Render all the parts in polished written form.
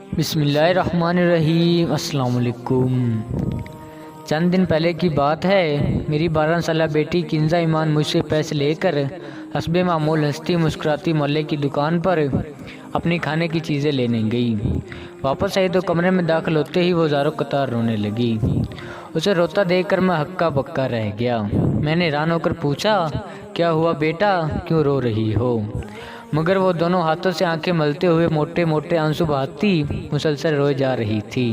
बिस्मिल्लाहिर्रहमानिर्रहीम। अस्सलाम वालेकुम। चंद दिन पहले की बात है। मेरी 12 साला बेटी किंजा ईमान मुझसे पैसे लेकर हस्बे मामूल हंसती मुस्कुराती मोहल्ले की दुकान पर अपनी खाने की चीज़ें लेने गई। वापस आई तो कमरे में दाखिल होते ही वो ज़ारो कतार रोने लगी। उसे रोता देखकर मैं हक्का बक्का रह गया। मैंने हैरान होकर पूछा, क्या हुआ बेटा, क्यों रो रही हो? मगर वो दोनों हाथों से आंखें मलते हुए मोटे मोटे आंसू बहाती मुसलसल रोए जा रही थी।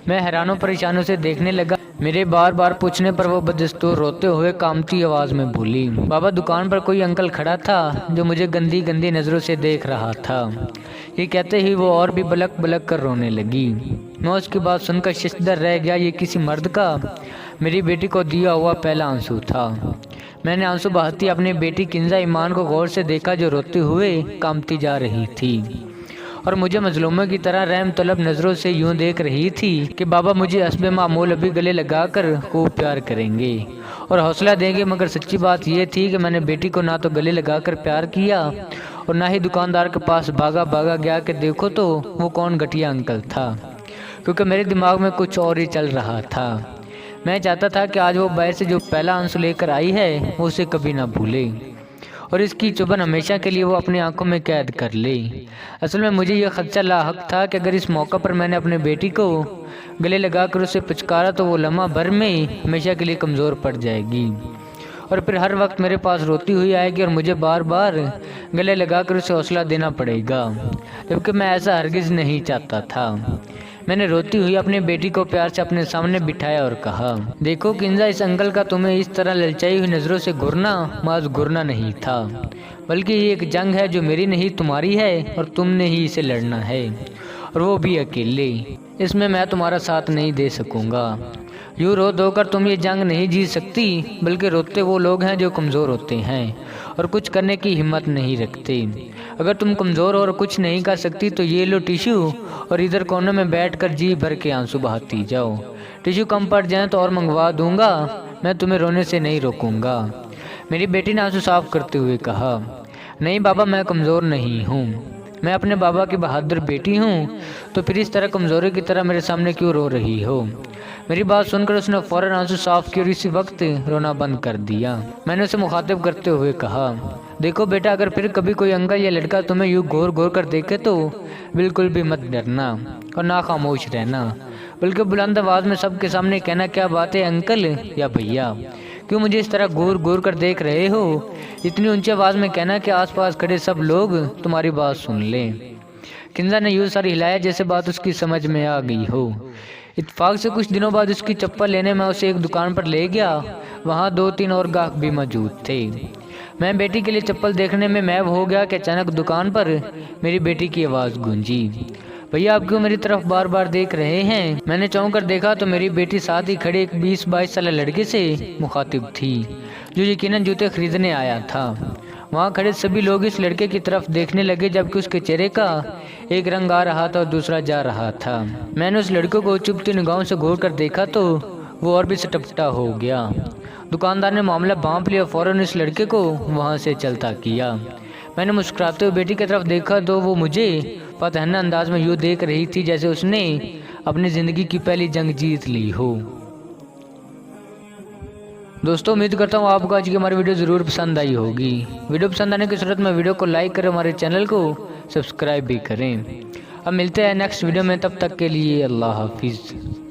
मैं हैरानों परेशानों से देखने लगा। मेरे बार बार पूछने पर वो बदस्तूर रोते हुए कामती आवाज़ में बोली, बाबा दुकान पर कोई अंकल खड़ा था जो मुझे गंदी गंदी नज़रों से देख रहा था। ये कहते ही वो और भी बलक बलक कर रोने लगी। मैं उसकी बात सुनकर शशदर रह गया। ये किसी मर्द का मेरी बेटी को दिया हुआ पहला आंसू था। मैंने आंसू बहाती अपनी बेटी किंजा ईमान को गौर से देखा जो रोते हुए कामती जा रही थी और मुझे मजलूमों की तरह रहम तलब नज़रों से यूं देख रही थी कि बाबा मुझे हस्बे मामूल अभी गले लगाकर खूब प्यार करेंगे और हौसला देंगे। मगर सच्ची बात यह थी कि मैंने बेटी को ना तो गले लगाकर प्यार किया और ना ही दुकानदार के पास भागा भागा गया कि देखो तो वो कौन घटिया अंकल था, क्योंकि मेरे दिमाग में कुछ और ही चल रहा था। मैं चाहता था कि आज वो बाहर से जो पहला आंसू लेकर आई है वो उसे कभी ना भूले और इसकी चुभन हमेशा के लिए वो अपनी आंखों में कैद कर ले। असल में मुझे यह खदशा लाहक था कि अगर इस मौका पर मैंने अपने बेटी को गले लगाकर उसे पुचकारा तो वो लम्हा भर में हमेशा के लिए कमज़ोर पड़ जाएगी और फिर हर वक्त मेरे पास रोती हुई आएगी और मुझे बार बार गले लगाकर उसे हौसला देना पड़ेगा, जबकि मैं ऐसा हरगिज़ नहीं चाहता था। मैंने रोती हुई अपनी बेटी को प्यार से अपने सामने बिठाया और कहा, देखो किंजा, इस अंकल का तुम्हें इस तरह ललचाई हुई नज़रों से घूरना माज घूरना नहीं था, बल्कि ये एक जंग है जो मेरी नहीं तुम्हारी है और तुमने ही इसे लड़ना है, और वो भी अकेले। इसमें मैं तुम्हारा साथ नहीं दे सकूँगा। यूँ रो धोकर तुम ये जंग नहीं जीत सकती, बल्कि रोते वो लोग हैं जो कमज़ोर होते हैं और कुछ करने की हिम्मत नहीं रखते। अगर तुम कमज़ोर और कुछ नहीं कर सकती तो ये लो टिश्यू और इधर कोने में बैठकर जी भर के आंसू बहाती जाओ। टिश्यू कम पड़ जाए तो और मंगवा दूंगा, मैं तुम्हें रोने से नहीं रोकूंगा। मेरी बेटी ने आंसू साफ करते हुए कहा, नहीं बाबा, मैं कमज़ोर नहीं हूँ, मैं अपने बाबा की बहादुर बेटी हूँ, तो फिर इस तरह कमज़ोरी की तरह मेरे सामने क्यों रो रही हो? मेरी बात सुनकर उसने फ़ौरन आंसू साफ किए और इसी वक्त रोना बंद कर दिया। मैंने उसे मुखातिब करते हुए कहा, देखो बेटा, अगर फिर कभी कोई अंकल या लड़का तुम्हें यूँ घूर घूर कर देखे तो बिल्कुल भी मत डरना और ना खामोश रहना, बल्कि बुलंद आवाज़ में सबके सामने कहना, क्या बात है अंकल या भैया, क्यों मुझे इस तरह घूर घूर कर देख रहे हो? इतनी ऊंची आवाज़ में कहना कि आसपास खड़े सब लोग तुम्हारी बात सुन लें। किंजा ने यूँ सर हिलाया जैसे बात उसकी समझ में आ गई हो। इत्तेफाक से कुछ दिनों बाद उसकी चप्पल लेने मैं उसे एक दुकान पर ले गया। वहाँ 2-3 और गाहक भी मौजूद थे। मैं बेटी के लिए चप्पल देखने में मैब हो गया कि अचानक दुकान पर मेरी बेटी की आवाज़ गूंजी, भैया आप क्यों मेरी तरफ बार बार देख रहे हैं? मैंने चौंक कर देखा तो मेरी बेटी साथ ही खड़े एक 20-22 साल लड़के से मुखातिब थी जो यकीनन जूते खरीदने आया था। वहाँ खड़े सभी लोग इस लड़के की तरफ देखने लगे, जबकि उसके चेहरे का एक रंग आ रहा था और दूसरा जा रहा था। मैंने उस लड़के को चुभती निगाहों से घूर कर देखा तो वो और भी सटपटा हो गया। दुकानदार ने मामला भांप लिया, फ़ौरन इस लड़के को वहाँ से चलता किया। मैंने मुस्कुराते हुए बेटी की तरफ देखा तो वो मुझे फतहना अंदाज में यूँ देख रही थी जैसे उसने अपनी ज़िंदगी की पहली जंग जीत ली हो। दोस्तों, उम्मीद करता हूँ आपको आज की हमारी वीडियो ज़रूर पसंद आई होगी। वीडियो पसंद आने की सूरत में वीडियो को लाइक करें, हमारे चैनल को सब्सक्राइब भी करें। अब मिलते हैं नेक्स्ट वीडियो में, तब तक के लिए अल्लाह हाफिज़।